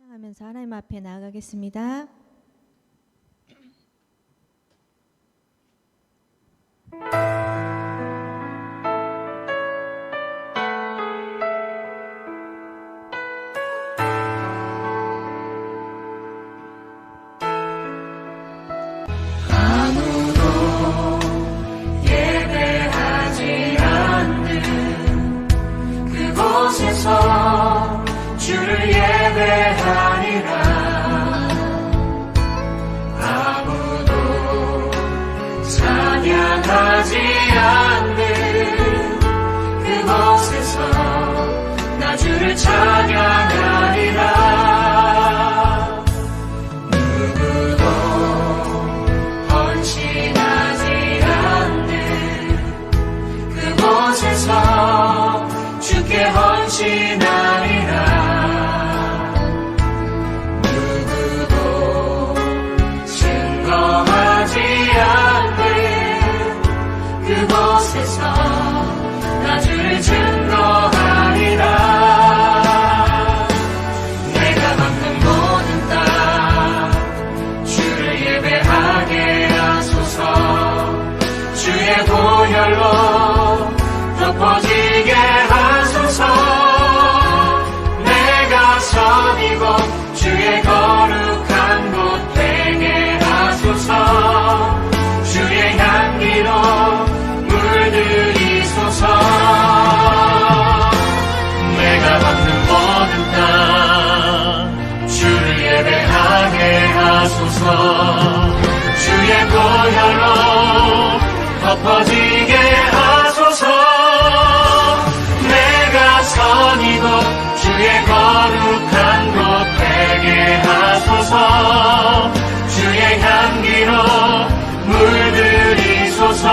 하면서 하나님 앞에 나아가겠습니다. 주를 예배하리라. 아무도 찬양하지 않는 그곳에서 나 주를 찬양하리라. 누구도 헌신하지 않는 그곳에서 주께 헌신하리라. 그곳에서 나 주를 증거하리라. 내가 받는 모든 땅 주를 예배하게 하소서. 주의 보혈로 덮어지게 하소서. 내가 선 이곳 주의 거룩한 곳 되게 하소서. 주의 향기로 물들이소서. 내가 받는 모든 땅 주를 예배하게 하소서. 주의 보혈로 덮어지게 하소서. 내가 선 이곳 주의 거룩한 곳 되게 하소서. 주의 향기로 물들이소서.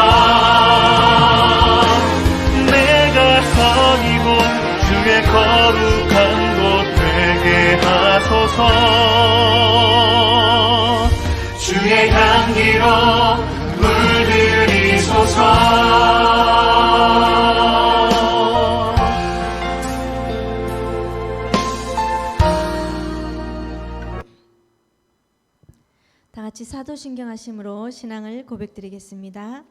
내가 선 이곳 주의 거룩한 곳 되게 하소서. 주의 향기로 물들이소서. 다 같이 사도신경 하심으로 신앙을 고백드리겠습니다.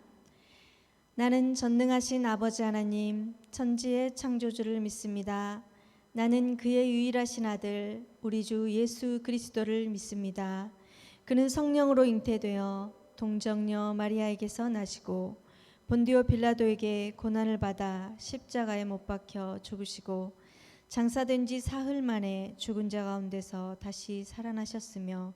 나는 전능하신 아버지 하나님, 천지의 창조주를 믿습니다. 나는 그의 유일하신 아들, 우리 주 예수 그리스도를 믿습니다. 그는 성령으로 잉태되어 동정녀 마리아에게서 나시고 본디오 빌라도에게 고난을 받아 십자가에 못 박혀 죽으시고 장사된 지 사흘 만에 죽은 자 가운데서 다시 살아나셨으며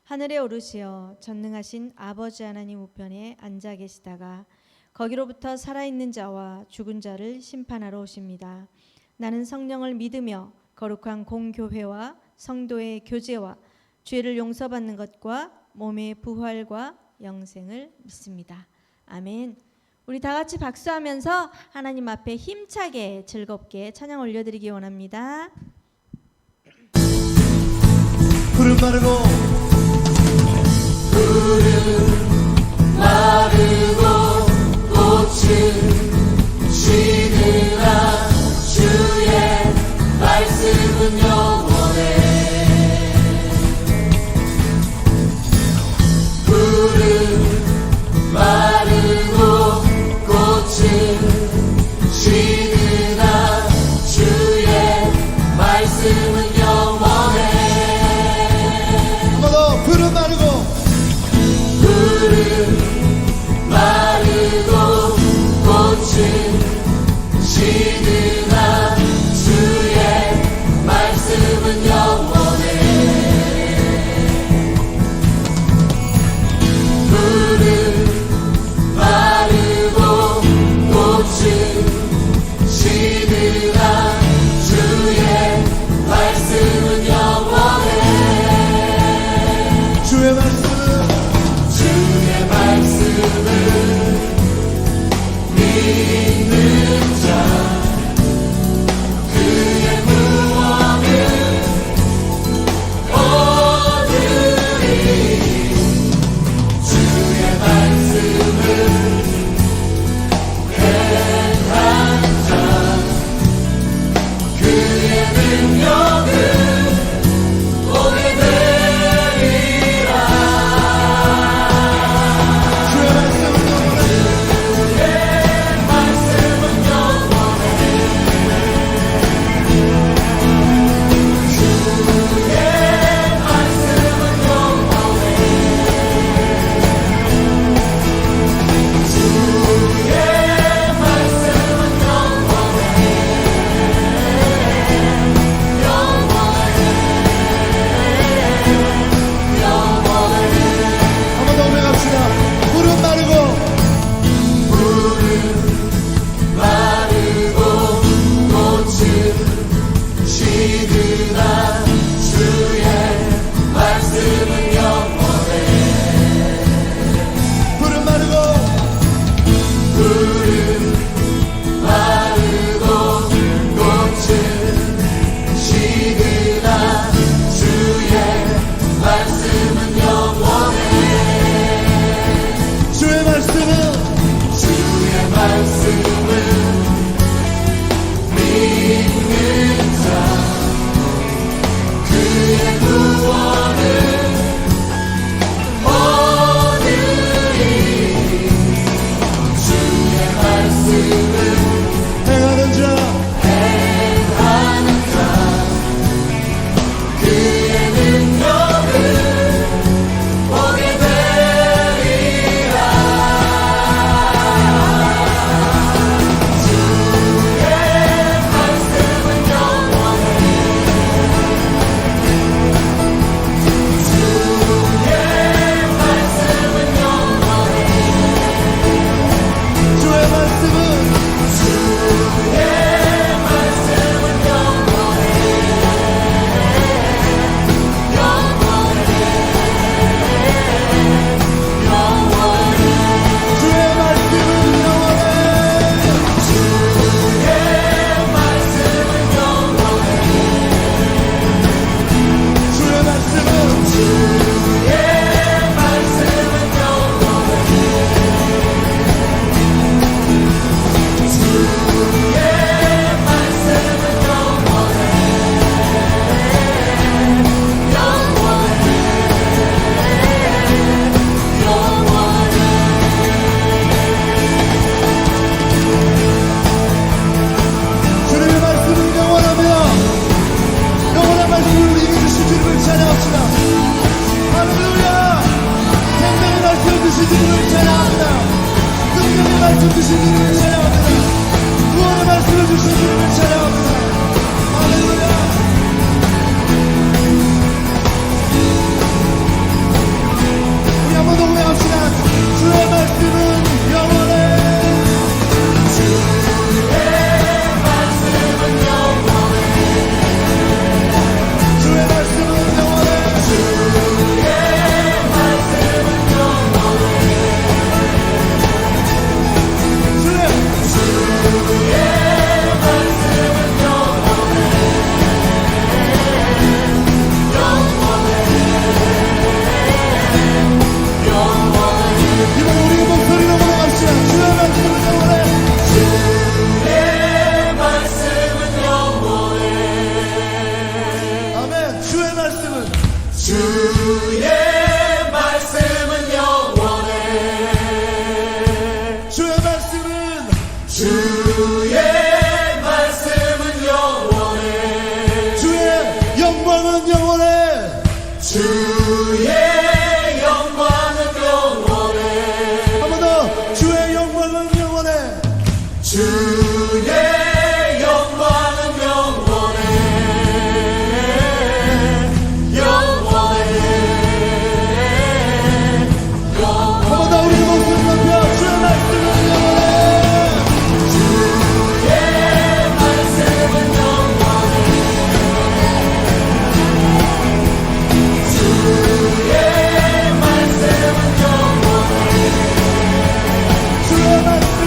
하늘에 오르시어 전능하신 아버지 하나님 우편에 앉아 계시다가 거기로부터 살아있는 자와 죽은 자를 심판하러 오십니다. 나는 성령을 믿으며 거룩한 공교회와 성도의 교제와 죄를 용서받는 것과 몸의 부활과 영생을 믿습니다. 아멘. 우리 다 같이 박수하면서 하나님 앞에 힘차게 즐겁게 찬양 올려드리기 원합니다. 푸른 마르고 꽃은 시들아 주의 말씀은 영원해. 푸른 마르고 꽃은 시들아 주의 말씀은 영원해. 한 번 더 푸른 마르고 꽃은 시드나 주의 말씀은 영원해. 푸른 마르고 꽃은 시드나 주의 말씀은 영원해. 주의 말씀은 믿는 자 그의 구원을 얻으리. 주의 말씀을 택한 자 주신 주님을 찬양합니다. 구원의 말씀을 주신 주님을 찬양합니다. 할렐루야. 우리 한 번 더 고백합시다. 주의 말씀은 영원해. 주의 말씀은 영원해. 이번 우리의 목소리로 고백합시다. 주의 말씀은 영원해. 아멘. 주의 말씀은 주의 말씀은 주의 영광은 영원해. 한 번 더. 주의 영광은 영원해. 한 번 더 우리의 목소리 높여. 주의 말씀은 영원해. 주의 말씀은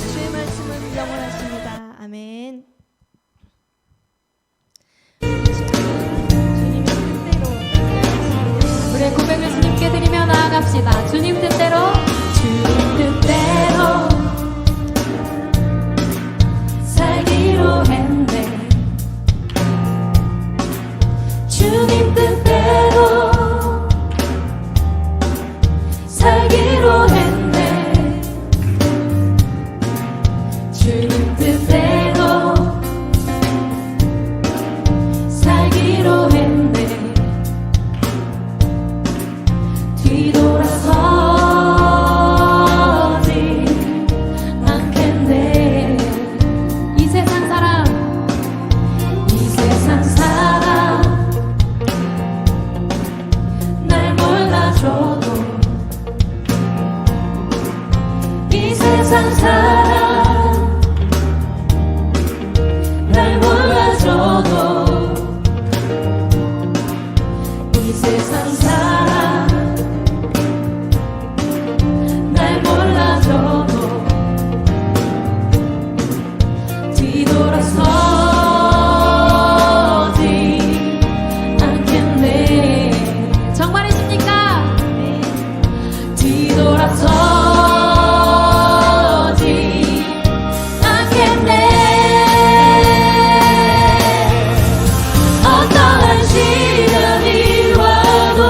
주의 말씀은 영원하십니다. 아멘. 주님의 뜻대로 우리의 고백을 주님께 드리며 나아갑시다. 주님 뜻대로, 주님 뜻대로 살기로 했네. 주님 뜻대로 살기로 했네. 주님 뜻대로 살기로 했네. 뒤돌아서지 않겠네. 이 세상 사람, 이 세상 사람 날 몰라줘도, 이 세상 사람 날 몰라줘도, 이 세상 사람 날 몰라줘도 뒤돌아서지 않겠네. 정말이십니까? 뒤돌아서지 않겠네. 어떠한 시련이 와도,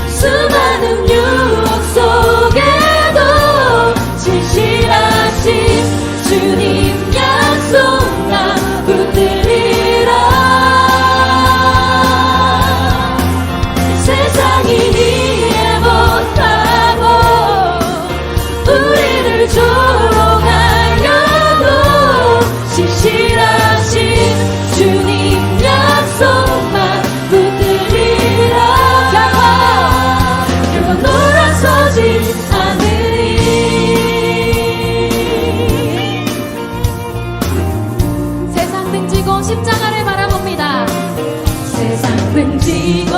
수많은 유혹 속에도 진실하신 주님 약속 나 붙들리라. 세상이 이해 못하고 우리를 조롱하여도 진실하신 주님 약속만 붙들리라. 결코 놀아서지 않으리. 세상 등지고 십자가를 바라봅니다. 세상 등지고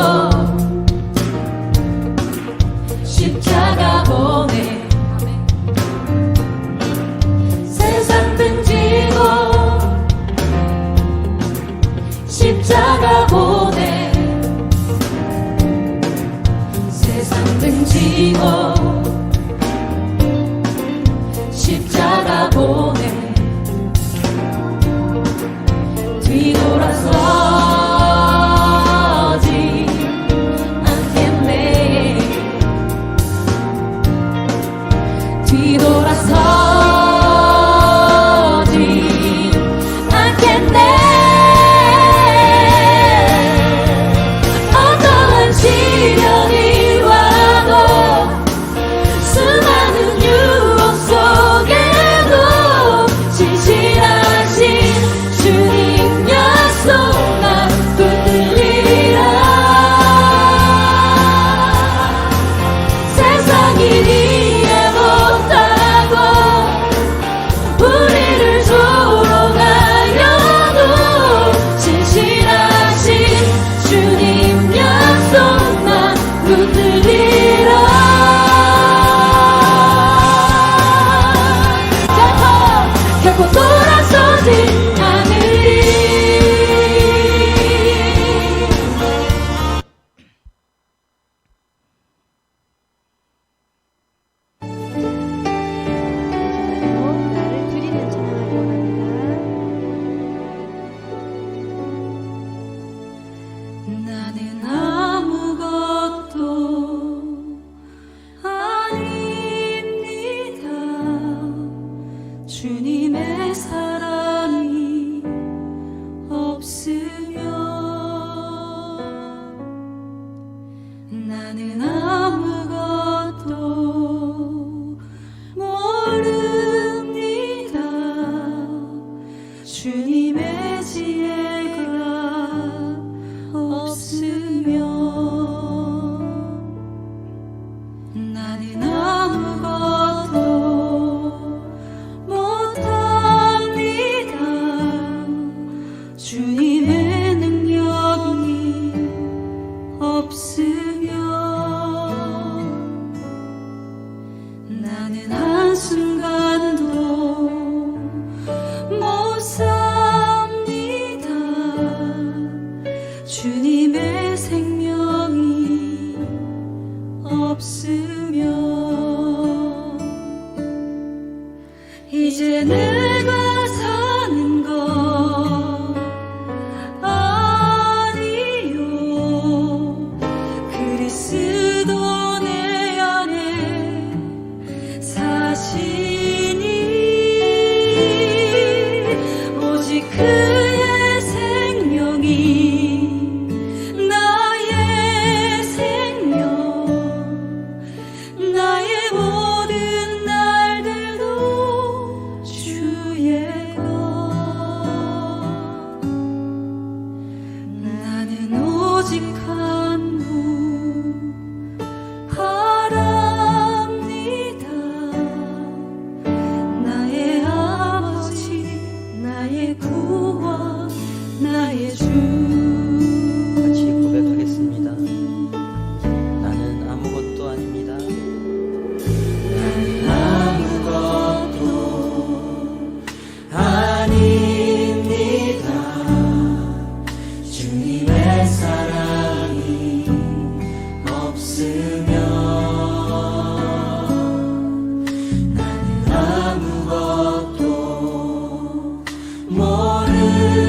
십자가 보네. 세상 등지고 십자가 보네. 세상 등지고 주님의 지혜가 없으면 나는 아무것도 못합니다. 주님의 능력이 없으면 나는 한순간도 못 삽니다. 주님의 생명이 없으면 이제 내가 사는 것 아니요 그리스도 내 안에 사시니 오직 그의 생명이 나의 생명 나의 모든 날들도 주의 것 나는 오직 한 분 바랍니다. 나의 아버지 나의 구원 나의 주 같이 고백하겠습니다. 나는 아무것도 아닙니다. 아닙니다. 주님의 사랑이 없으면 나는 아무것도 모릅니다.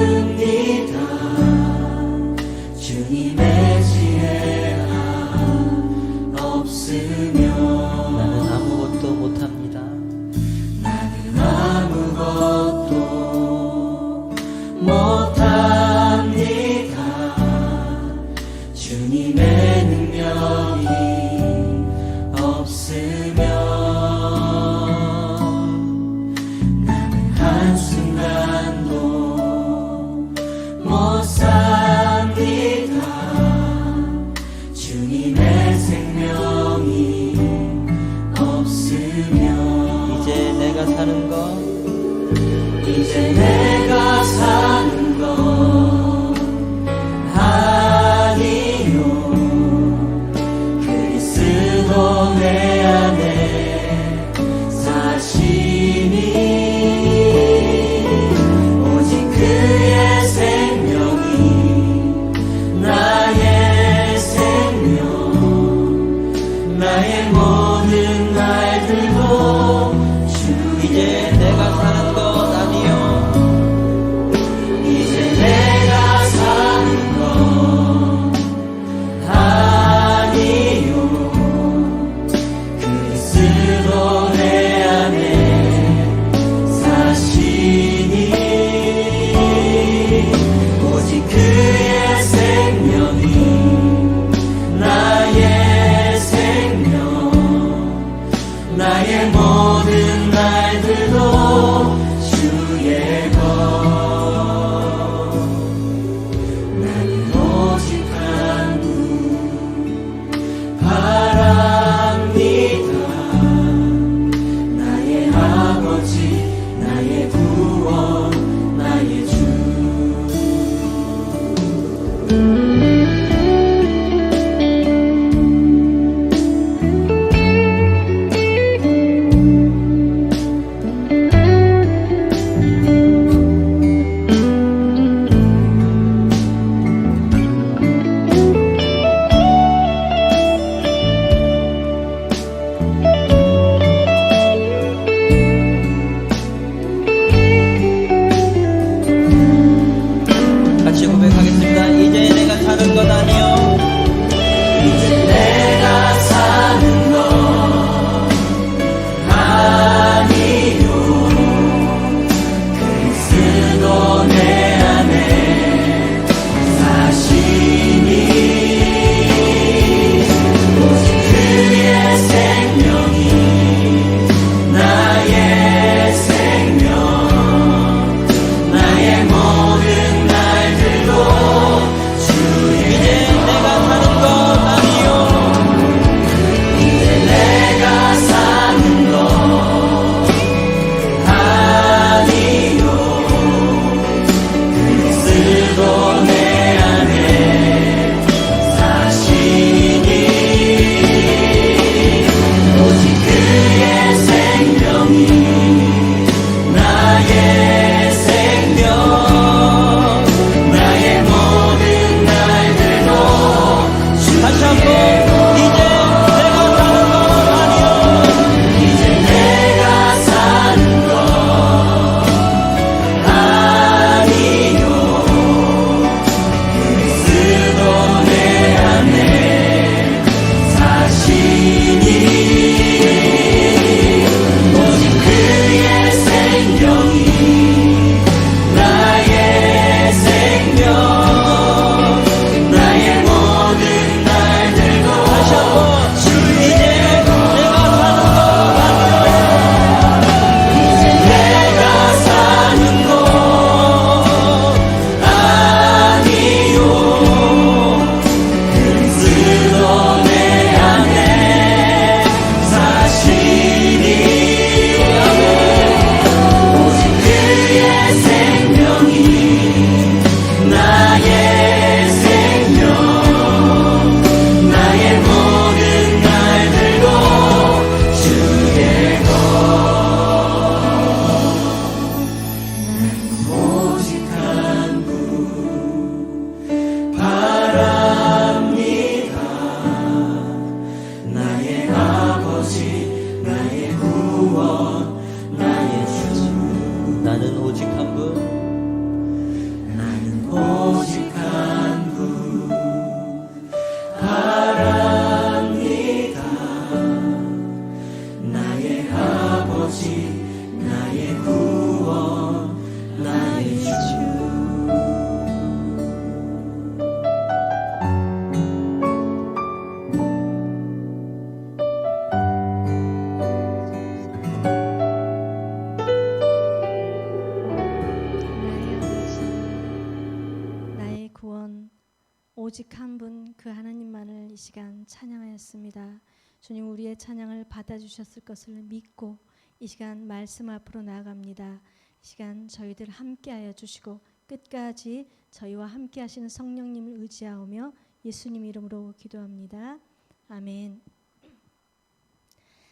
오직 한 분 그 하나님만을 이 시간 찬양하였습니다. 주님 우리의 찬양을 받아주셨을 것을 믿고 이 시간 말씀 앞으로 나아갑니다. 이 시간 저희들 함께하여 주시고 끝까지 저희와 함께 하시는 성령님을 의지하오며 예수님 이름으로 기도합니다. 아멘.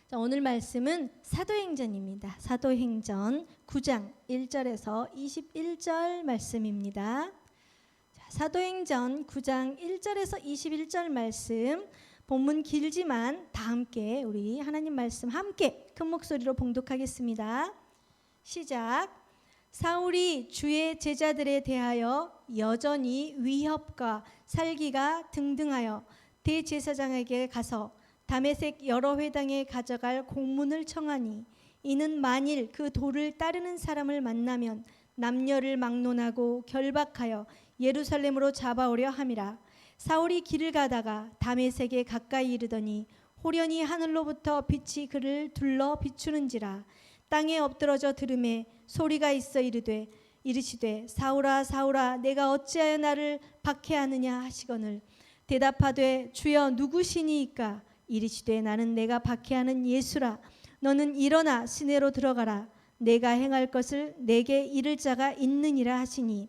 자, 오늘 말씀은 사도행전입니다. 사도행전 9장 1절에서 21절 말씀입니다. 자, 사도행전 9장 1절에서 21절 말씀, 본문 길지만 다 함께 우리 하나님 말씀 함께 큰 목소리로 봉독하겠습니다. 시작. 사울이 주의 제자들에 대하여 여전히 위협과 살기가 등등하여 대제사장에게 가서 다메섹 여러 회당에 가져갈 공문을 청하니 이는 만일 그 도를 따르는 사람을 만나면 남녀를 막론하고 결박하여 예루살렘으로 잡아오려 함이라. 사울이 길을 가다가 다메섹에 가까이 이르더니 호련히 하늘로부터 빛이 그를 둘러 비추는지라. 땅에 엎드러져 들음에 소리가 있어 이르시되 사울아 사울아 내가 어찌하여 나를 박해하느냐 하시거늘 대답하되 주여 누구시니이까 이르시되 나는 내가 박해하는 예수라. 너는 일어나 시내로 들어가라. 내가 행할 것을 내게 이를 자가 있느니라 하시니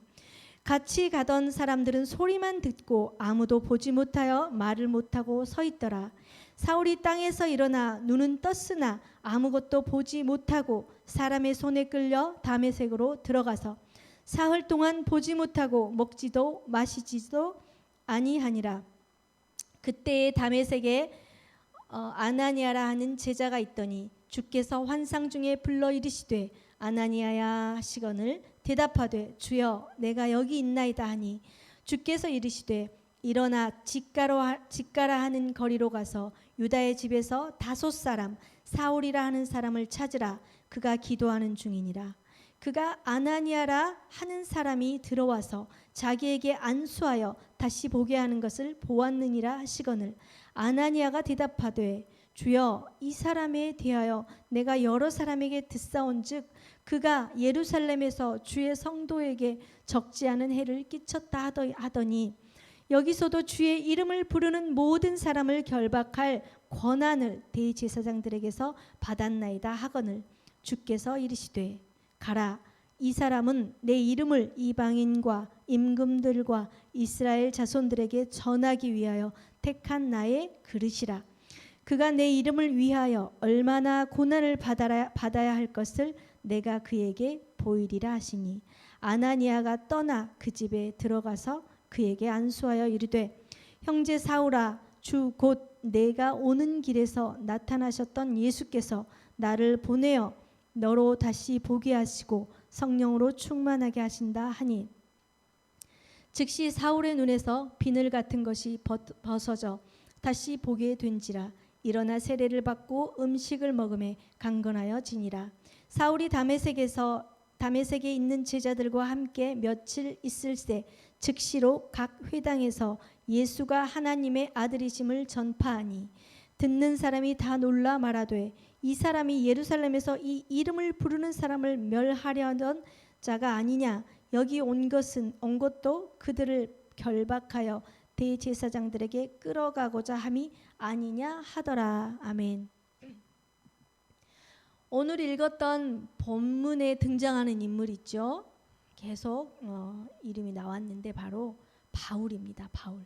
같이 가던 사람들은 소리만 듣고 아무도 보지 못하여 말을 못하고 서 있더라. 사울이 땅에서 일어나 눈은 떴으나 아무것도 보지 못하고 사람의 손에 끌려 다메섹으로 들어가서 사흘 동안 보지 못하고 먹지도 마시지도 아니하니라. 그때에 다메섹에 아나니아라 하는 제자가 있더니 주께서 환상 중에 불러 이르시되 아나니아야 하시거늘 대답하되 주여 내가 여기 있나이다 하니 주께서 이르시되 일어나 직가라 하는 거리로 가서 유다의 집에서 다섯 사람 사울이라 하는 사람을 찾으라. 그가 기도하는 중이니라. 그가 아나니아라 하는 사람이 들어와서 자기에게 안수하여 다시 보게 하는 것을 보았느니라 하시거늘 아나니아가 대답하되 주여 이 사람에 대하여 내가 여러 사람에게 듣사온즉 그가 예루살렘에서 주의 성도에게 적지 않은 해를 끼쳤다 하더니 여기서도 주의 이름을 부르는 모든 사람을 결박할 권한을 대제사장들에게서 받았나이다 하거늘 주께서 이르시되 가라. 이 사람은 내 이름을 이방인과 임금들과 이스라엘 자손들에게 전하기 위하여 택한 나의 그릇이라. 그가 내 이름을 위하여 얼마나 고난을 받아야 할 것을 내가 그에게 보이리라 하시니 아나니아가 떠나 그 집에 들어가서 그에게 안수하여 이르되 형제 사울아 주 곧 내가 오는 길에서 나타나셨던 예수께서 나를 보내어 너로 다시 보게 하시고 성령으로 충만하게 하신다 하니 즉시 사울의 눈에서 비늘 같은 것이 벗어져 다시 보게 된지라. 일어나 세례를 받고 음식을 먹음에 강건하여 지니라. 사울이 다메섹에 있는 제자들과 함께 며칠 있을새 즉시로 각 회당에서 예수가 하나님의 아들이심을 전파하니 듣는 사람이 다 놀라 말하되 이 사람이 예루살렘에서 이 이름을 부르는 사람을 멸하려 하던 자가 아니냐. 여기 온 것도 그들을 결박하여 대제사장들에게 끌어가고자 함이 아니냐 하더라. 아멘. 오늘 읽었던 본문에 등장하는 인물 있죠. 계속 이름이 나왔는데 바로 바울입니다. 바울.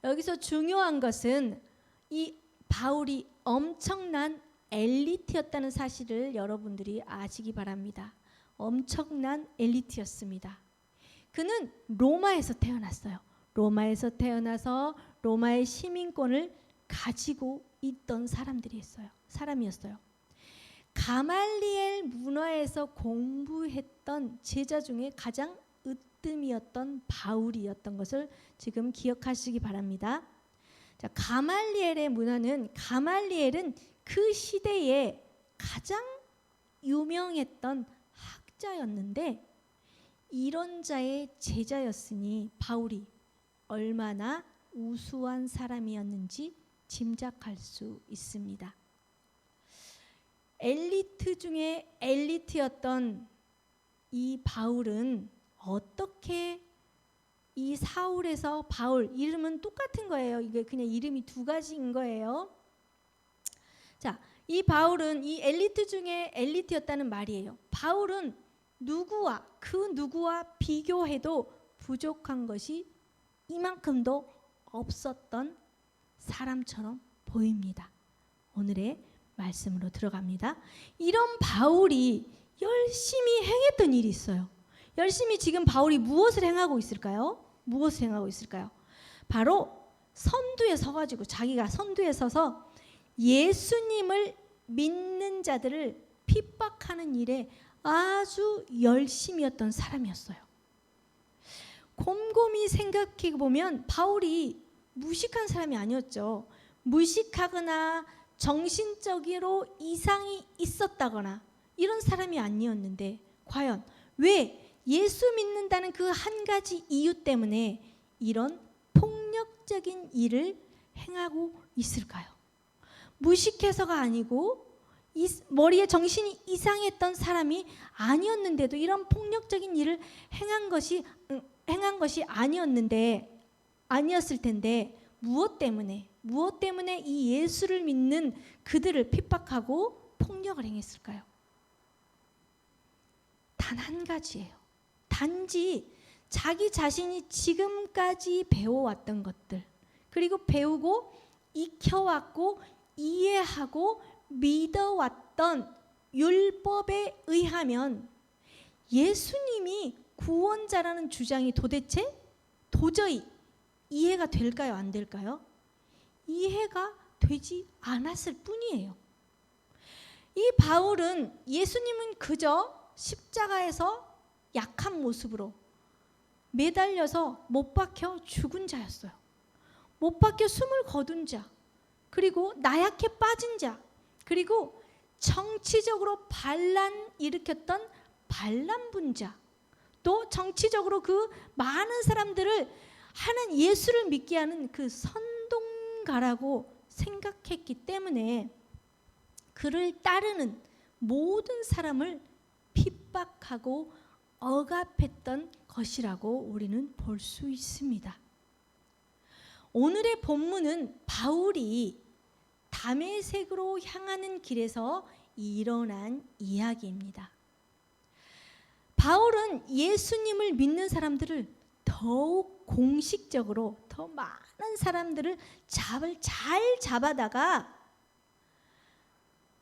여기서 중요한 것은 이 바울이 엄청난 엘리트였다는 사실을 여러분들이 아시기 바랍니다. 엄청난 엘리트였습니다. 그는 로마에서 태어났어요. 로마에서 태어나서 로마의 시민권을 가지고 있던 사람이었어요. 가말리엘 문화에서 공부했던 제자 중에 가장 으뜸이었던 바울이었던 것을 지금 기억하시기 바랍니다. 자, 가말리엘은 그 시대에 가장 유명했던 학자였는데 이런 자의 제자였으니 바울이 얼마나 우수한 사람이었는지 짐작할 수 있습니다. 엘리트 중에 엘리트였던 이 바울은 어떻게 이 사울에서 바울, 이름은 똑같은 거예요. 이게 그냥 이름이 두 가지인 거예요. 자, 이 바울은 이 엘리트 중에 엘리트였다는 말이에요. 바울은 그 누구와 비교해도 부족한 것이 이만큼도 없었던 사람처럼 보입니다. 오늘의 말씀으로 들어갑니다. 이런 바울이 열심히 행했던 일이 있어요. 열심히 지금 바울이 무엇을 행하고 있을까요? 무엇을 행하고 있을까요? 바로 선두에 서가지고 자기가 선두에 서서 예수님을 믿는 자들을 핍박하는 일에 아주 열심이었던 사람이었어요. 곰곰이 생각해 보면 바울이 무식한 사람이 아니었죠. 무식하거나 정신적으로 이상이 있었다거나 이런 사람이 아니었는데 과연 왜 예수 믿는다는 그 한 가지 이유 때문에 이런 폭력적인 일을 행하고 있을까요? 무식해서가 아니고 머리에 정신이 이상했던 사람이 아니었는데도 이런 폭력적인 일을 행한 것이 아니었을 텐데 무엇 때문에 이 예수를 믿는 그들을 핍박하고 폭력을 행했을까요? 단 한 가지예요. 단지 자기 자신이 지금까지 배워왔던 것들, 그리고 배우고 익혀왔고 이해하고 믿어왔던 율법에 의하면 예수님이 구원자라는 주장이 도저히 이해가 될까요? 안 될까요? 이해가 되지 않았을 뿐이에요. 이 바울은 예수님은 그저 십자가에서 약한 모습으로 매달려서 못 박혀 죽은 자였어요. 못 박혀 숨을 거둔 자, 그리고 나약해 빠진 자, 그리고 정치적으로 반란 일으켰던 반란분자, 또 정치적으로 그 많은 사람들을 하는 예수를 믿게 하는 그 선동가라고 생각했기 때문에 그를 따르는 모든 사람을 핍박하고 억압했던 것이라고 우리는 볼 수 있습니다. 오늘의 본문은 바울이 다메섹으로 향하는 길에서 일어난 이야기입니다. 바울은 예수님을 믿는 사람들을 더욱 공식적으로 더 많은 사람들을 잘 잡아다가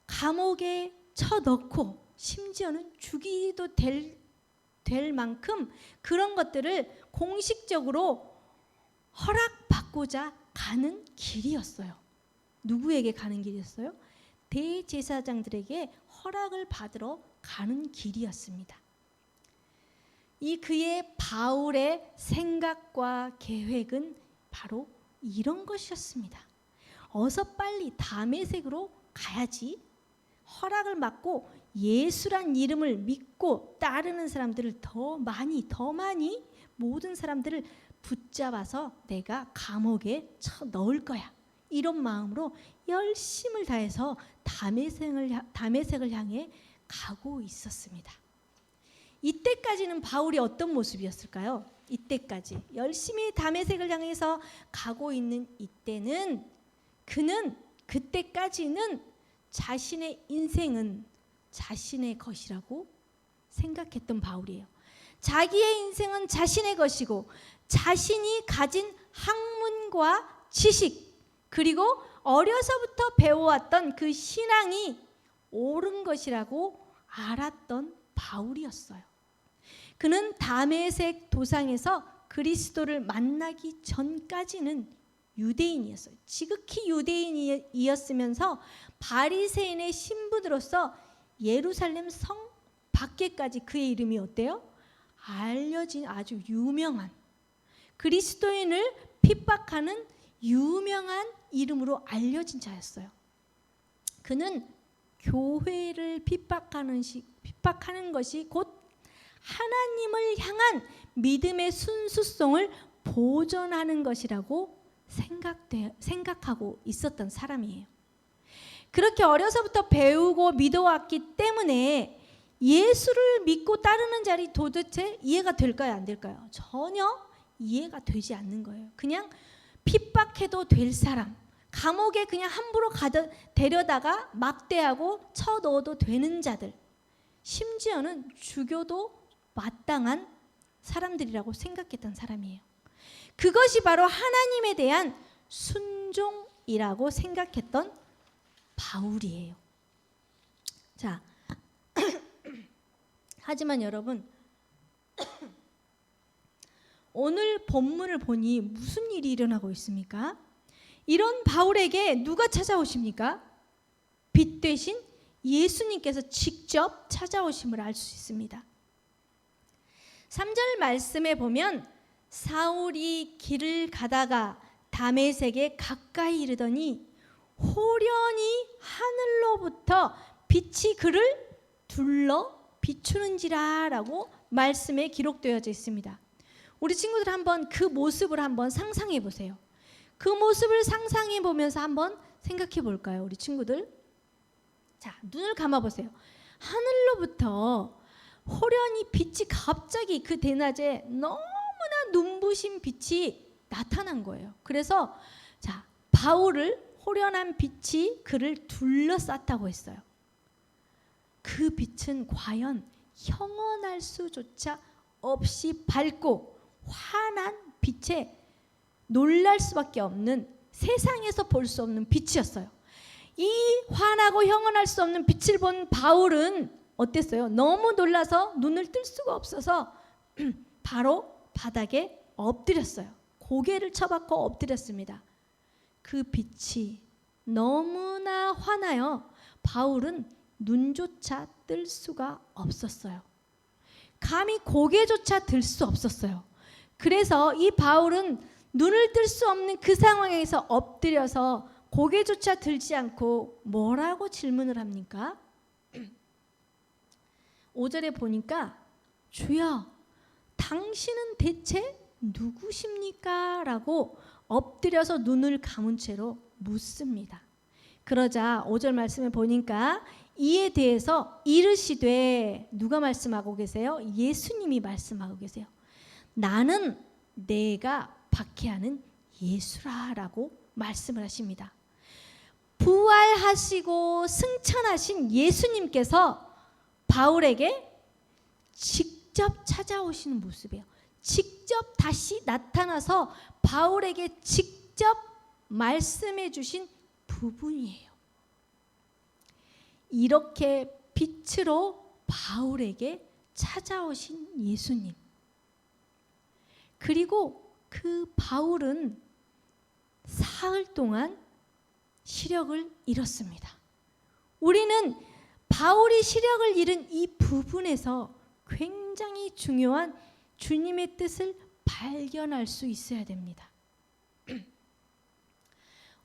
감옥에 쳐넣고 심지어는 죽이도 될 만큼 그런 것들을 공식적으로 허락받고자 가는 길이었어요. 누구에게 가는 길이었어요? 대제사장들에게 허락을 받으러 가는 길이었습니다. 이 그의 바울의 생각과 계획은 바로 이런 것이었습니다. 어서 빨리 다메섹으로 가야지, 허락을 받고 예수란 이름을 믿고 따르는 사람들을 더 많이 모든 사람들을 붙잡아서 내가 감옥에 쳐넣을 거야. 이런 마음으로 열심을 다해서 다메섹을 향해 가고 있었습니다. 이때까지는 바울이 어떤 모습이었을까요? 이때까지 열심히 다메섹을 향해서 가고 있는 이때는 그때까지는 자신의 인생은 자신의 것이라고 생각했던 바울이에요. 자기의 인생은 자신의 것이고 자신이 가진 학문과 지식, 그리고 어려서부터 배워왔던 그 신앙이 옳은 것이라고 알았던 바울이었어요. 그는 다메섹 도상에서 그리스도를 만나기 전까지는 유대인이었어요. 지극히 유대인이었으면서 바리새인의 신부로서 예루살렘 성 밖에까지 그의 이름이 어때요? 알려진 아주 유명한, 그리스도인을 핍박하는 유명한 이름으로 알려진 자였어요. 그는 교회를 핍박하는 것이 곧 하나님을 향한 믿음의 순수성을 보존하는 것이라고 생각하고 있었던 사람이에요. 그렇게 어려서부터 배우고 믿어왔기 때문에 예수를 믿고 따르는 자리 도대체 이해가 될까요? 안 될까요? 전혀 이해가 되지 않는 거예요. 그냥 핍박해도 될 사람, 감옥에 그냥 함부로 데려다가 막대하고 쳐 넣어도 되는 자들, 심지어는 죽여도 마땅한 사람들이라고 생각했던 사람이에요. 그것이 바로 하나님에 대한 순종이라고 생각했던 바울이에요. 자, 하지만 여러분, 오늘 본문을 보니 무슨 일이 일어나고 있습니까? 이런 바울에게 누가 찾아오십니까? 빛 되신 예수님께서 직접 찾아오심을 알 수 있습니다. 3절 말씀에 보면 사울이 길을 가다가 다메섹에 가까이 이르더니 호련히 하늘로부터 빛이 그를 둘러 비추는지라 라고 말씀에 기록되어져 있습니다. 우리 친구들 한번 그 모습을 한번 상상해 보세요. 그 모습을 상상해 보면서 한번 생각해 볼까요, 우리 친구들? 자, 눈을 감아 보세요. 하늘로부터 호련히 빛이 갑자기 그 대낮에 너무나 눈부신 빛이 나타난 거예요. 그래서 자, 바울을 호련한 빛이 그를 둘러쌌다고 했어요. 그 빛은 과연 형언할 수조차 없이 밝고 환한 빛에 놀랄 수밖에 없는, 세상에서 볼 수 없는 빛이었어요. 이 환하고 형언할 수 없는 빛을 본 바울은 어땠어요? 너무 놀라서 눈을 뜰 수가 없어서 바로 바닥에 엎드렸어요. 고개를 쳐박고 엎드렸습니다. 그 빛이 너무나 환하여 바울은 눈조차 뜰 수가 없었어요. 감히 고개조차 들 수 없었어요. 그래서 이 바울은 눈을 뜰 수 없는 그 상황에서 엎드려서 고개조차 들지 않고 뭐라고 질문을 합니까? 5절에 보니까 주여 당신은 대체 누구십니까? 라고 엎드려서 눈을 감은 채로 묻습니다. 그러자 5절 말씀에 보니까 이에 대해서 이르시되, 누가 말씀하고 계세요? 예수님이 말씀하고 계세요. 나는 내가 박해하는 예수라 라고 말씀을 하십니다. 부활하시고 승천하신 예수님께서 바울에게 직접 찾아오시는 모습이에요. 직접 다시 나타나서 바울에게 직접 말씀해 주신 부분이에요. 이렇게 빛으로 바울에게 찾아오신 예수님. 그리고 그 바울은 사흘 동안 시력을 잃었습니다. 우리는 바울이 시력을 잃은 이 부분에서 굉장히 중요한 주님의 뜻을 발견할 수 있어야 됩니다.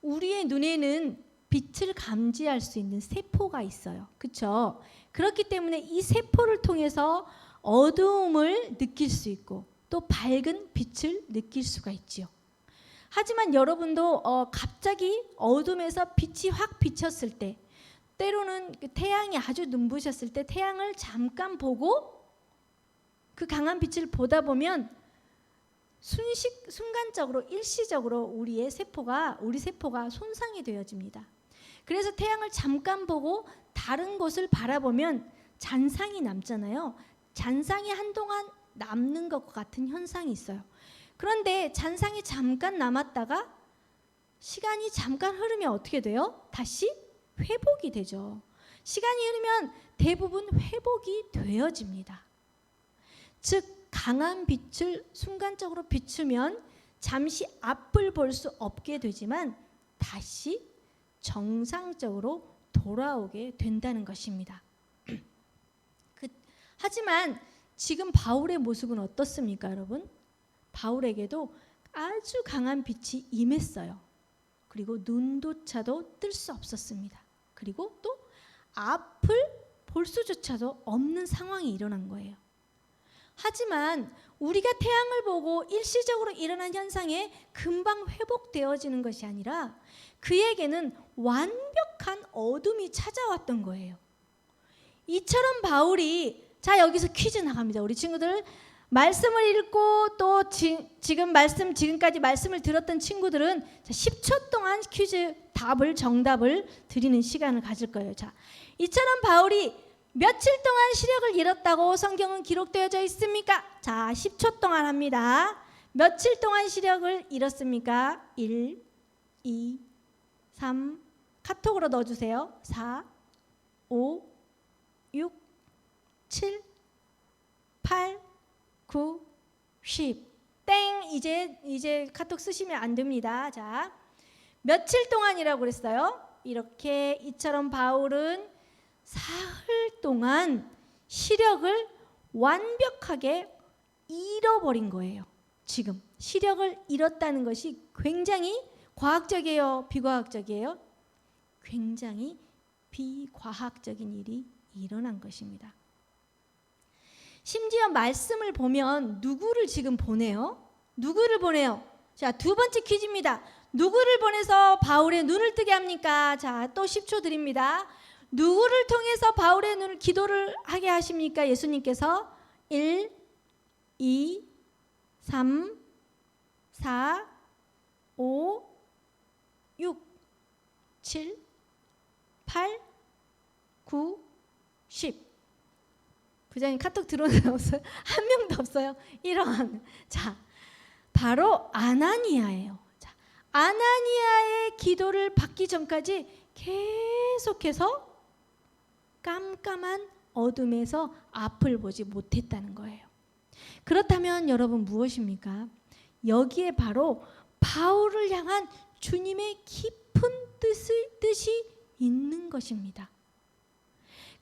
우리의 눈에는 빛을 감지할 수 있는 세포가 있어요. 그렇죠? 그렇기 때문에 이 세포를 통해서 어두움을 느낄 수 있고 또 밝은 빛을 느낄 수가 있지요. 하지만 여러분도 갑자기 어둠에서 빛이 확 비쳤을 때, 때로는 태양이 아주 눈부셨을 때 태양을 잠깐 보고 그 강한 빛을 보다 보면 순간적으로 일시적으로 우리 세포가 손상이 되어집니다. 그래서 태양을 잠깐 보고 다른 곳을 바라보면 잔상이 남잖아요. 잔상이 한동안 남는 것 같은 현상이 있어요. 그런데 잔상이 잠깐 남았다가 시간이 잠깐 흐르면 어떻게 돼요? 다시 회복이 되죠. 시간이 흐르면 대부분 회복이 되어집니다. 즉 강한 빛을 순간적으로 비추면 잠시 앞을 볼 수 없게 되지만 다시 정상적으로 돌아오게 된다는 것입니다. 하지만 지금 바울의 모습은 어떻습니까, 여러분? 바울에게도 아주 강한 빛이 임했어요. 그리고 눈조차도 뜰 수 없었습니다. 그리고 또 앞을 볼 수조차도 없는 상황이 일어난 거예요. 하지만 우리가 태양을 보고 일시적으로 일어난 현상에 금방 회복되어지는 것이 아니라 그에게는 완벽한 어둠이 찾아왔던 거예요. 이처럼 바울이, 자 여기서 퀴즈 나갑니다. 우리 친구들 말씀을 읽고 또 지금까지 말씀을 들었던 친구들은 자, 10초 동안 퀴즈 정답을 드리는 시간을 가질 거예요. 자, 이처럼 바울이 며칠 동안 시력을 잃었다고 성경은 기록되어져 있습니까? 자, 10초 동안 합니다. 며칠 동안 시력을 잃었습니까? 1, 2, 3, 카톡으로 넣어주세요. 4, 5, 6, 7, 8, 9, 10. 땡. 이제 카톡 쓰시면 안 됩니다. 자, 며칠 동안이라고 그랬어요? 이렇게 이처럼 바울은 사흘 동안 시력을 완벽하게 잃어버린 거예요. 지금 시력을 잃었다는 것이 굉장히 과학적이에요, 비과학적이에요? 굉장히 비과학적인 일이 일어난 것입니다. 심지어 말씀을 보면 누구를 지금 보내요? 누구를 보내요? 자, 두 번째 퀴즈입니다. 누구를 보내서 바울의 눈을 뜨게 합니까? 자, 또 10초 드립니다. 누구를 통해서 바울의 눈을 기도를 하게 하십니까? 예수님께서 1, 2, 3, 4, 5, 6, 7, 8, 9, 10. 부장님 카톡 들어오는 없어요? 한 명도 없어요. 이런. 자, 바로 아나니아예요. 자, 아나니아의 기도를 받기 전까지 계속해서 깜깜한 어둠에서 앞을 보지 못했다는 거예요. 그렇다면 여러분 무엇입니까? 여기에 바로 바울을 향한 주님의 깊은 뜻이 있는 것입니다.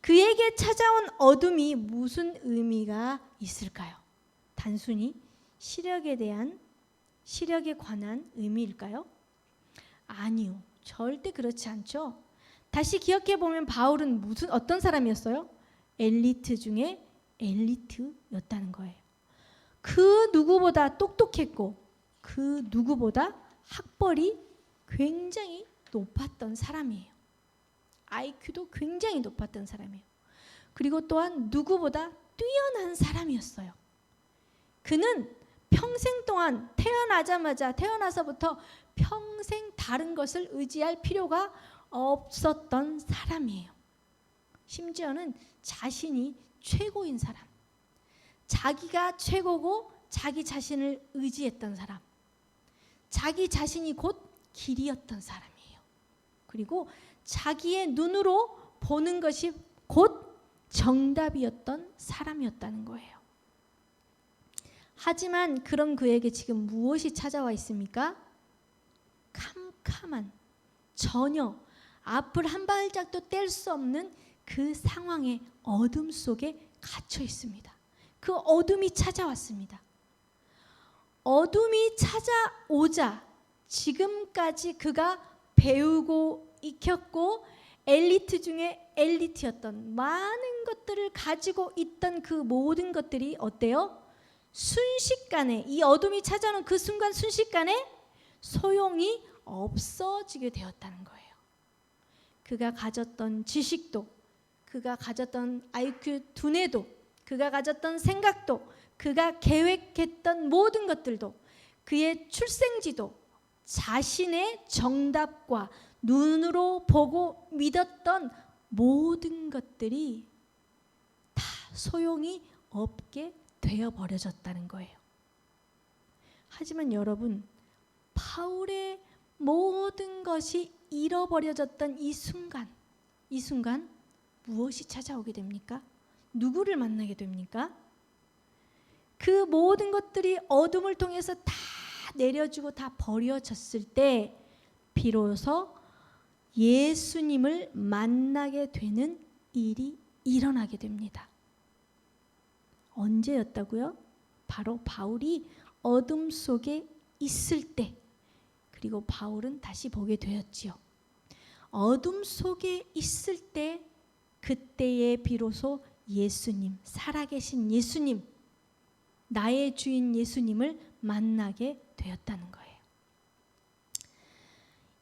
그에게 찾아온 어둠이 무슨 의미가 있을까요? 단순히 시력에 관한 의미일까요? 아니요. 절대 그렇지 않죠. 다시 기억해 보면 바울은 어떤 사람이었어요? 엘리트 중에 엘리트였다는 거예요. 그 누구보다 똑똑했고 그 누구보다 학벌이 굉장히 높았던 사람이에요. IQ도 굉장히 높았던 사람이에요. 그리고 또한 누구보다 뛰어난 사람이었어요. 그는 평생 동안 태어나서부터 평생 다른 것을 의지할 필요가 없었던 사람이에요. 심지어는 자신이 최고인 사람, 자기가 최고고 자기 자신을 의지했던 사람, 자기 자신이 곧 길이었던 사람이에요. 그리고 자기의 눈으로 보는 것이 곧 정답이었던 사람이었다는 거예요. 하지만 그런 그에게 지금 무엇이 찾아와 있습니까? 캄캄한, 전혀 앞을 한 발짝도 뗄 수 없는 그 상황의 어둠 속에 갇혀 있습니다. 그 어둠이 찾아왔습니다. 어둠이 찾아오자 지금까지 그가 배우고 익혔고 엘리트 중에 엘리트였던 많은 것들을 가지고 있던 그 모든 것들이 어때요? 순식간에, 이 어둠이 찾아오는 그 순간 순식간에 소용이 없어지게 되었다는 거예요. 그가 가졌던 지식도, 그가 가졌던 IQ 두뇌도, 그가 가졌던 생각도, 그가 계획했던 모든 것들도, 그의 출생지도, 자신의 정답과 눈으로 보고 믿었던 모든 것들이 다 소용이 없게 되어버려졌다는 거예요. 하지만 여러분, 바울의 모든 것이 잃어버려졌던 이 순간 무엇이 찾아오게 됩니까? 누구를 만나게 됩니까? 그 모든 것들이 어둠을 통해서 다 내려지고 다 버려졌을 때 비로소 예수님을 만나게 되는 일이 일어나게 됩니다. 언제였다고요? 바로 바울이 어둠 속에 있을 때, 그리고 바울은 다시 보게 되었지요. 어둠 속에 있을 때, 그때에 비로소 예수님, 살아계신 예수님, 나의 주인 예수님을 만나게 되었다는 거예요.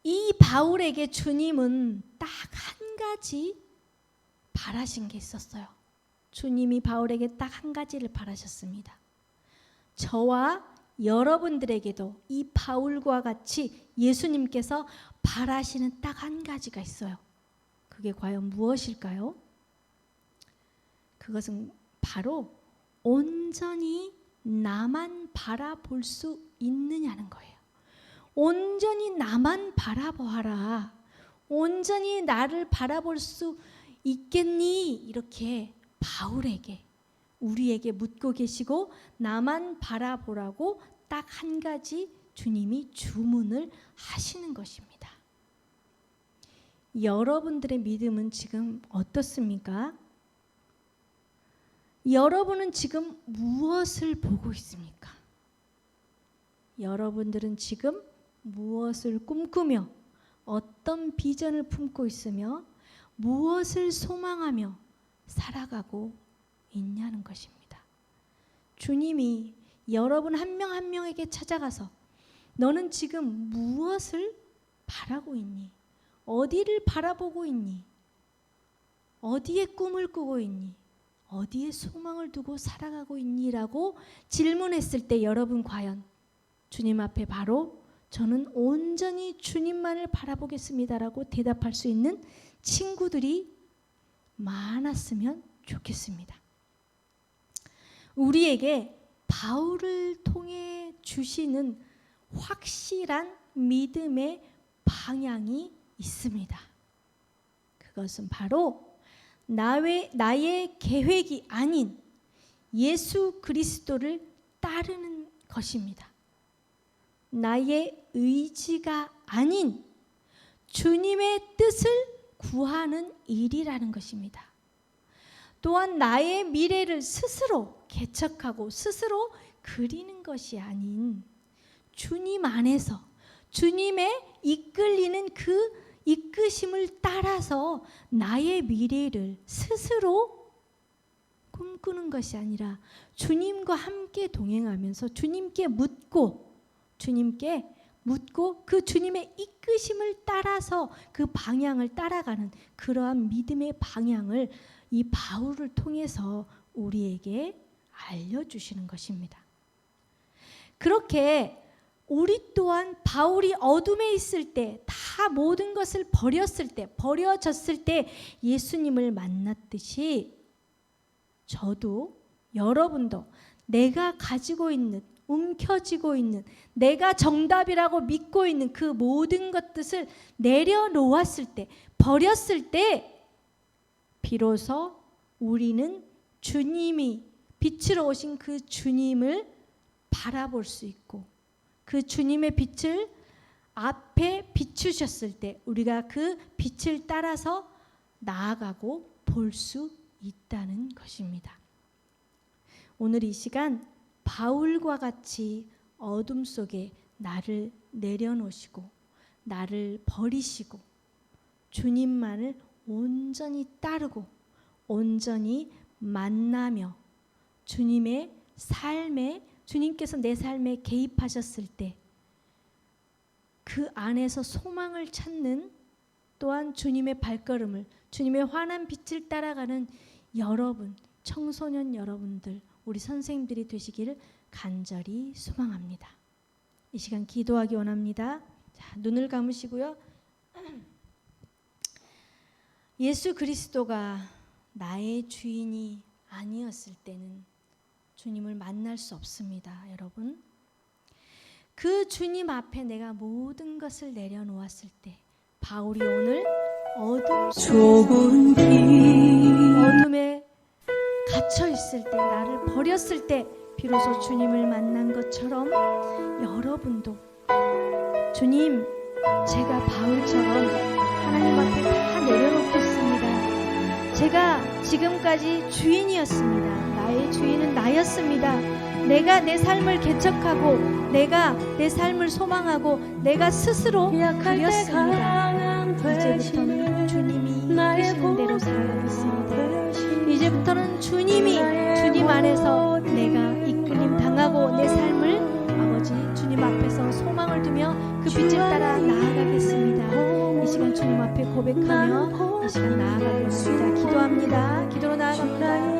이 바울에게 주님은 딱 한 가지 바라신 게 있었어요. 주님이 바울에게 딱 한 가지를 바라셨습니다. 저와 여러분들에게도 이 바울과 같이 예수님께서 바라시는 딱 한 가지가 있어요. 그게 과연 무엇일까요? 그것은 바로 온전히 나만 바라볼 수 있느냐는 거예요. 온전히 나만 바라보아라. 온전히 나를 바라볼 수 있겠니? 이렇게 바울에게, 우리에게 묻고 계시고 나만 바라보라고 딱 한 가지 주님이 주문을 하시는 것입니다. 여러분들의 믿음은 지금 어떻습니까? 여러분은 지금 무엇을 보고 있습니까? 여러분들은 지금 무엇을 꿈꾸며 어떤 비전을 품고 있으며 무엇을 소망하며 살아가고 있냐는 것입니다. 주님이 여러분 한 명 한 명에게 찾아가서 너는 지금 무엇을 바라고 있니? 어디를 바라보고 있니? 어디에 꿈을 꾸고 있니? 어디에 소망을 두고 살아가고 있니? 라고 질문했을 때 여러분 과연 주님 앞에 바로 저는 온전히 주님만을 바라보겠습니다 라고 대답할 수 있는 친구들이 많았으면 좋겠습니다. 우리에게 바울을 통해 주시는 확실한 믿음의 방향이 있습니다. 그것은 바로 나의 계획이 아닌 예수 그리스도를 따르는 것입니다. 나의 의지가 아닌 주님의 뜻을 구하는 일이라는 것입니다. 또한 나의 미래를 스스로 개척하고 스스로 그리는 것이 아닌 주님 안에서 주님의 이끌리는 그 이끄심을 따라서 나의 미래를 스스로 꿈꾸는 것이 아니라 주님과 함께 동행하면서 주님께 묻고 그 주님의 이끄심을 따라서 그 방향을 따라가는 그러한 믿음의 방향을 이 바울을 통해서 우리에게 알려주시는 것입니다. 그렇게 우리 또한 바울이 어둠에 있을 때 다 모든 것을 버려졌을 때 예수님을 만났듯이 저도 여러분도 내가 가지고 있는 움켜쥐고 있는 내가 정답이라고 믿고 있는 그 모든 것들을 내려놓았을 때 버렸을 때 비로소 우리는 주님이 빛으로 오신 그 주님을 바라볼 수 있고 그 주님의 빛을 앞에 비추셨을 때 우리가 그 빛을 따라서 나아가고 볼 수 있다는 것입니다. 오늘 이 시간 바울과 같이 어둠 속에 나를 내려놓으시고 나를 버리시고 주님만을 온전히 따르고 온전히 만나며 주님의 삶에 주님께서 내 삶에 개입하셨을 때 그 안에서 소망을 찾는 또한 주님의 발걸음을 주님의 환한 빛을 따라가는 여러분, 청소년 여러분들, 우리 선생님들이 되시기를 간절히 소망합니다. 이 시간 기도하기 원합니다. 자, 눈을 감으시고요. 예수 그리스도가 나의 주인이 아니었을 때는 주님을 만날 수 없습니다. 여러분, 그 주님 앞에 내가 모든 것을 내려놓았을 때 바울이 오늘 어둠에 갇혀 있을 때 나를 버렸을 때 비로소 주님을 만난 것처럼 여러분도 주님, 제가 바울처럼 하나님 앞에 다 내려놓겠습니다. 제가 지금까지 주인이었습니다. 나의 주인은 나였습니다. 내가 내 삶을 개척하고 내가 내 삶을 소망하고 내가 스스로 그렸습니다. 이제부터는 주님이 이끄시는 대로 살아가겠습니다. 이제부터는 주님 안에서 내가 이끌림 당하고 내 삶을 아버지 주님 앞에서 소망을 두며 그 빛을 따라 나아가겠습니다. 이 시간 주님 앞에 고백하며 이 시간 나아가겠습니다. 기도합니다. 기도로 나아갑니다.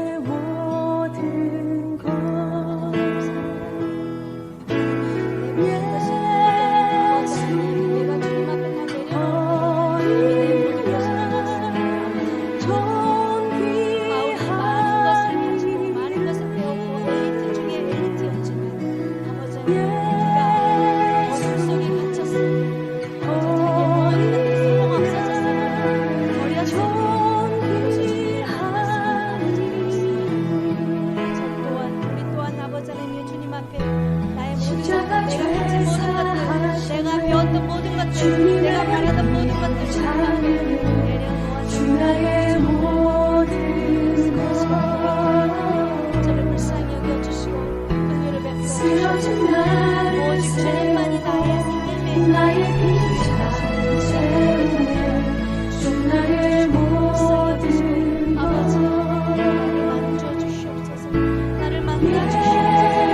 그가 어둠 속에 갇혔습니다. 자기의 모든 것들이 소용 없어져서 버려지고 우리 또한 아버지 하나님 주님 앞에 나의 모든 것들, 내가 가진 모든 것들, 내가 배웠던 모든 것들, 내가 바라던 모든 것들 주님 앞에 내려놓아주시고 나의 모든 저를 불쌍히 여겨주시고 긍휼을 베풀어 쓰러진 나를 오직 주님만이 나의 생명의 나의 빛을 채우네 주 나의 모든 아버지 나를 만져 주시옵소서. 나를 만져 주시옵소서.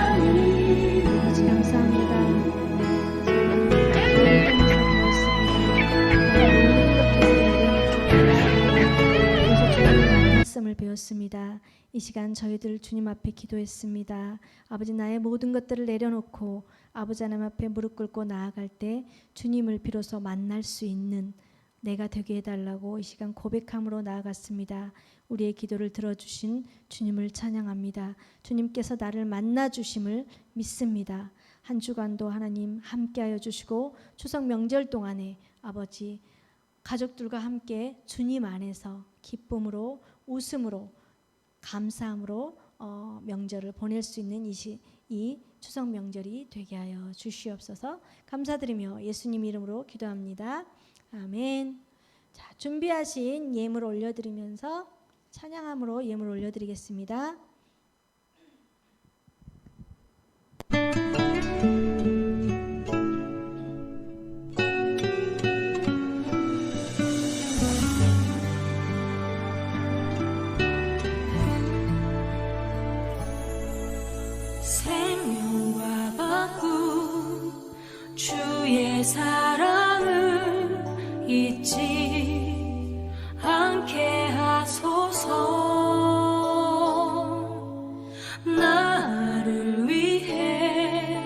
아버지 감사합니다. 말씀을 배웠습니다. 이 시간 저희들 주님 앞에 기도했습니다. 아버지 나의 모든 것들을 내려놓고 아버지 하나님 앞에 무릎 꿇고 나아갈 때 주님을 비로소 만날 수 있는 내가 되게 해달라고 이 시간 고백함으로 나아갔습니다. 우리의 기도를 들어주신 주님을 찬양합니다. 주님께서 나를 만나주심을 믿습니다. 한 주간도 하나님 함께하여 주시고 추석 명절 동안에 아버지 가족들과 함께 주님 안에서 기쁨으로 웃음으로 감사함으로 명절을 보낼 수 있는 이 추석 명절이 되게 하여 주시옵소서. 감사드리며 예수님 이름으로 기도합니다. 아멘. 자, 준비하신 예물 올려드리면서 찬양함으로 예물 올려드리겠습니다. 생명과 바꾼 주의 사랑을 잊지 않게 하소서. 나를 위해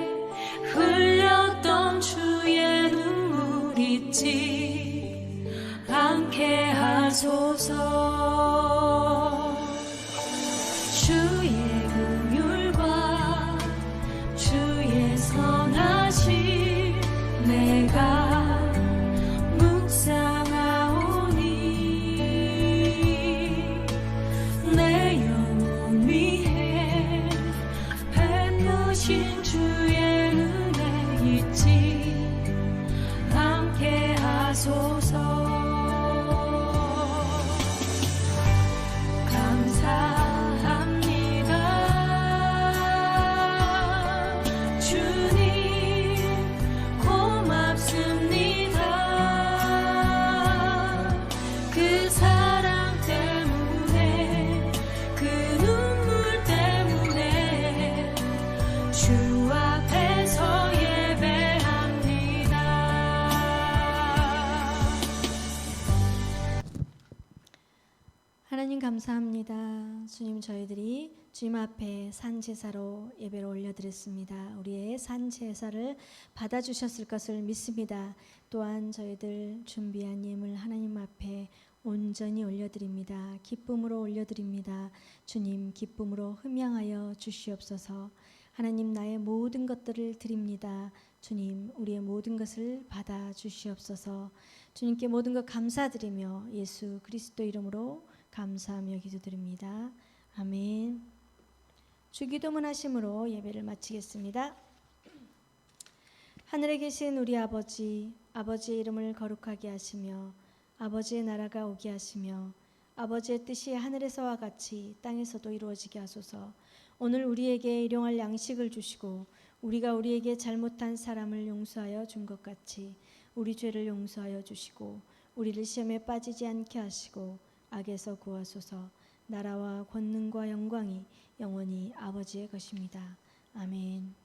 흘렸던 주의 눈물 잊지 않게 하소서. 주의 긍휼과 주의 선하심 내가 묵상하오니 내 영혼 위해 베푸신 주의 은혜 잊지 않게 하소서. 감사합니다. 주님 고맙습니다. 그 사랑 때문에 그 눈물 때문에 주 앞에서 예배합니다. 하나님 감사합니다. 주님 저희들이 주님 앞에 산제사로 예배를 올려드렸습니다. 우리의 산제사를 받아주셨을 것을 믿습니다. 또한 저희들 준비한 예물 하나님 앞에 온전히 올려드립니다. 기쁨으로 올려드립니다. 주님 기쁨으로 흠양하여 주시옵소서. 하나님 나의 모든 것들을 드립니다. 주님 우리의 모든 것을 받아주시옵소서. 주님께 모든 것 감사드리며 예수 그리스도 이름으로 감사하며 기도드립니다. 아멘. 주기도문 하심으로 예배를 마치겠습니다. 하늘에 계신 우리 아버지, 아버지의 이름을 거룩하게 하시며 아버지의 나라가 오게 하시며 아버지의 뜻이 하늘에서와 같이 땅에서도 이루어지게 하소서. 오늘 우리에게 일용할 양식을 주시고 우리가 우리에게 잘못한 사람을 용서하여 준 것 같이 우리 죄를 용서하여 주시고 우리를 시험에 빠지지 않게 하시고 악에서 구하소서. 나라와 권능과 영광이 영원히 아버지의 것입니다. 아멘.